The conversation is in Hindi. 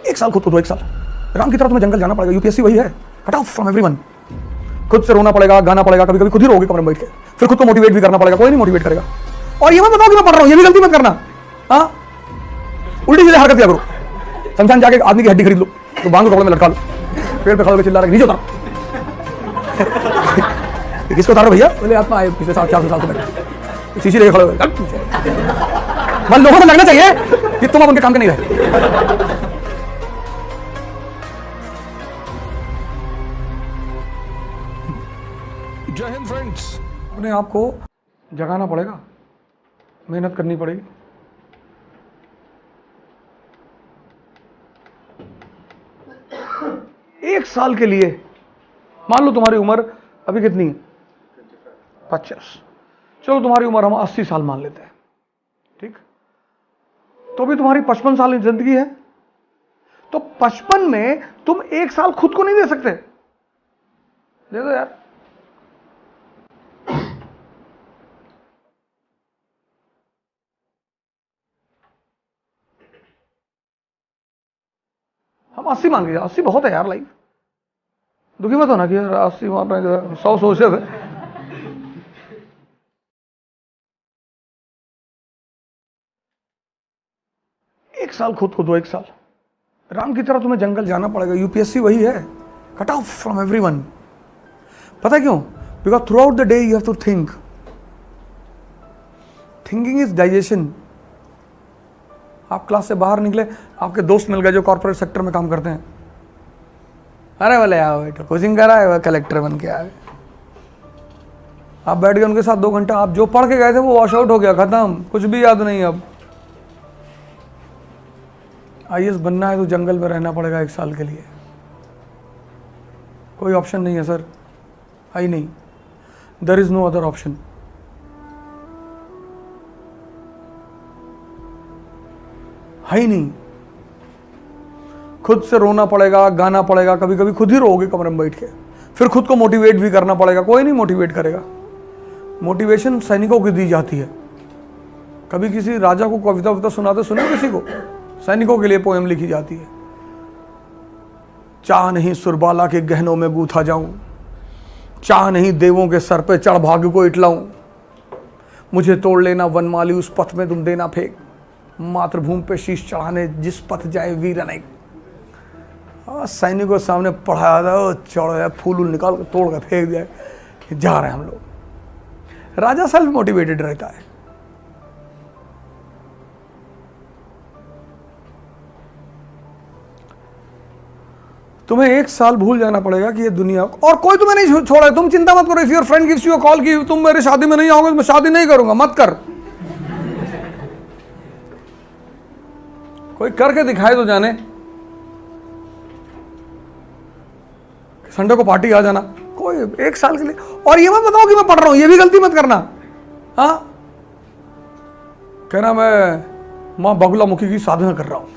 एक साल खुद को दो, एक साल राम की तरह तुम्हें जंगल जाना पड़ेगा। यूपीएससी वही है, कट ऑफ फ्रॉम एवरीवन। खुद से रोना पड़ेगा, गाना पड़ेगा, कभी कभी खुद ही रोगे कमरे में बैठ के, फिर खुद को मोटिवेट भी करना पड़ेगा, कोई नहीं मोटिवेट करेगा। और ये मत बताओ कि मैं पढ़ रहा हूं, ये भी गलती मत करना। हाँ, उल्टी सीधे हरकत किया करो। शमशान जाके आदमी की हड्डी खरीद लो, तो बांध कपड़े में लटका लो, पेड़ पे खड़ा होकर चिल्ला रहा है नीचे उतारो। किसको उतारो भैया? बोले आत्मा आए पिछले 400 साल से बैठे, शीशी लेके खड़े हुए। मन लोगों को लगना चाहिए कि तुम अब उनके काम के नहीं रहे। जय हिंद फ्रेंड्स। अपने आप को जगाना पड़ेगा, मेहनत करनी पड़ेगी। एक साल के लिए मान लो तुम्हारी उम्र अभी कितनी है? 50। चलो तुम्हारी उम्र हम 80 साल मान लेते हैं, ठीक? तो भी तुम्हारी 55 साल की जिंदगी है। तो 55 में तुम एक साल खुद को नहीं दे सकते? दे दो यार। हम 80 मान लीजिए, 80 बहुत है यार लाइफ। दुखी मत होना कि यार 80 मान रहे हैं, 100 सोच रहे थे। एक साल खुद को दो, एक साल राम की तरह तुम्हें जंगल जाना पड़ेगा। यूपीएससी वही है, कट ऑफ फ्रॉम एवरीवन। पता क्यों? Because throughout the day you have to think. Thinking is digestion. आप क्लास से बाहर निकले, आपके दोस्त मिल गए जो कॉर्पोरेट सेक्टर में काम करते हैं। अरे बोले आओ बेटा, कोचिंग करा है, कलेक्टर बन के आए। आप बैठ गए उनके साथ 2 घंटा, आप जो पढ़ के गए थे वो वॉश आउट हो गया, खत्म, कुछ भी याद नहीं। अब आईएएस बनना है तो जंगल में रहना पड़ेगा 1 साल के लिए। कोई ऑप्शन नहीं है सर, आई नहीं, there is no other option. है ही नहीं। खुद से रोना पड़ेगा, गाना पड़ेगा, कभी कभी खुद ही रोओगे कमरे में बैठ के, फिर खुद को मोटिवेट भी करना पड़ेगा, कोई नहीं मोटिवेट करेगा। मोटिवेशन सैनिकों की दी जाती है। कभी किसी राजा को कविता वविता सुनाते सुने किसी को? सैनिकों के लिए पोएम लिखी जाती है। चाह नहीं सुरबाला के गहनों में गूथा जाऊं, चाह नहीं देवों के सर पे चढ़ भाग्य को इटलाऊं, मुझे तोड़ लेना वनमाली उस पथ में तुम देना फेंक, मातृभूमि पे शीश चढ़ाने जिस पथ जाए वीर अनेक। सैनिकों के सामने पढ़ाया था, चढ़ फूल निकाल कर तोड़ कर फेंक दिया, जा रहे हैं हम लोग। राजा सेल्फ मोटिवेटेड रहता है। तुम्हें 1 साल भूल जाना पड़ेगा कि ये दुनिया, और कोई तुम्हें नहीं छोड़ा है। तुम चिंता मत करो। If your friend gives you a call कि तुम मेरी शादी में नहीं आओगे, मैं शादी नहीं करूंगा, मत कर। कोई करके दिखाए तो जाने। संडे को पार्टी आ जाना, कोई 1 साल के लिए। और ये मत बताओ कि मैं पढ़ रहा हूं, ये भी गलती मत करना। हाँ, कहना मैं मां बगुला मुखी की साधना कर रहा हूं।